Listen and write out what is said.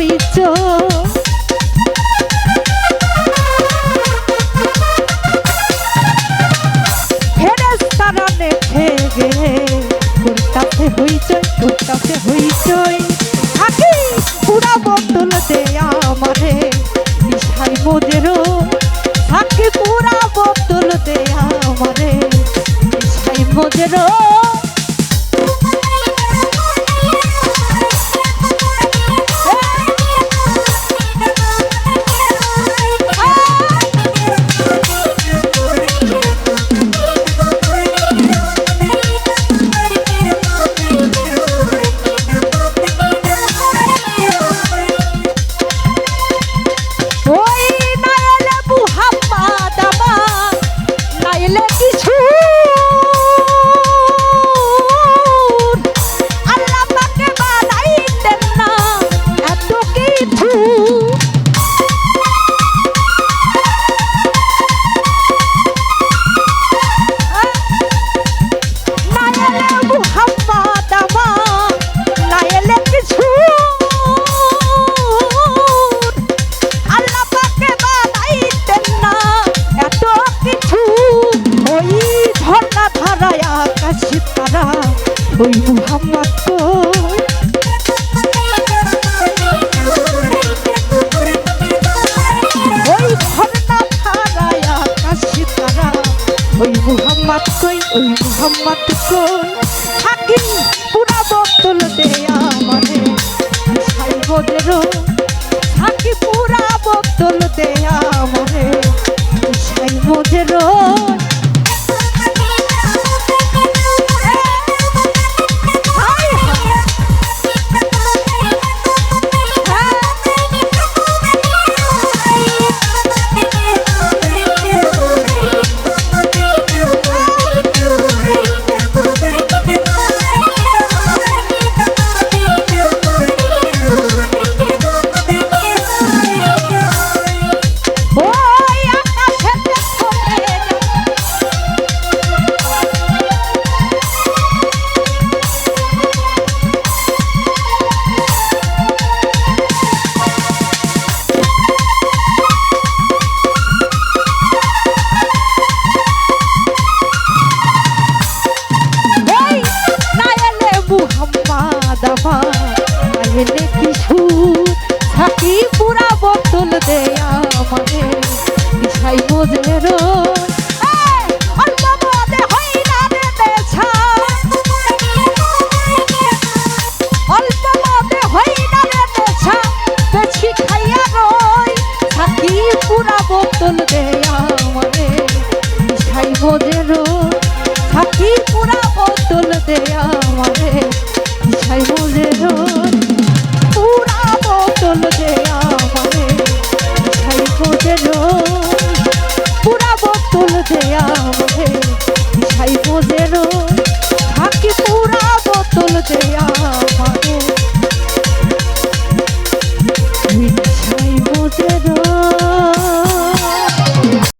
হইছ ফেরেশতারা দেখে গে করতাছে হইচই থাকি পুরা বদল দেয়া আমারে নিশাই মোদেরও থাকি পুরা বদল দেয়া আমারে নিশাই মোদেরও ওই মুহাম্মদ কই ওই ঝর্ণা ধারায় আকাশে তারা ওই মুহাম্মদ কই থাকি পুরা বদল দেয়া মানে সাইবদেরও থাকি পুরা বদল দেয়া মানে সাইবদেরও এলে কিছু থাকি পুরা বোতল দেয়া আমারে নিশাই মোদেরও অল্প মদে হই না রে বেছা অল্প মদে হই না রে বেছা বেশি খাইয়া রই থাকি পুরা বোতল দেয়া আমারে নিশাই মোদেরও থাকি পুরা বোতল দেয়া আমারে নিশাই মোদেরও পুরা বোতল দেয়া আমারে নিশাই মোদেরও পুরা বোতল দেয়া আমারে নিশাই মোদেরও থাকি পুরা বোতল দেয়া আমারে নিশাই মোদেরও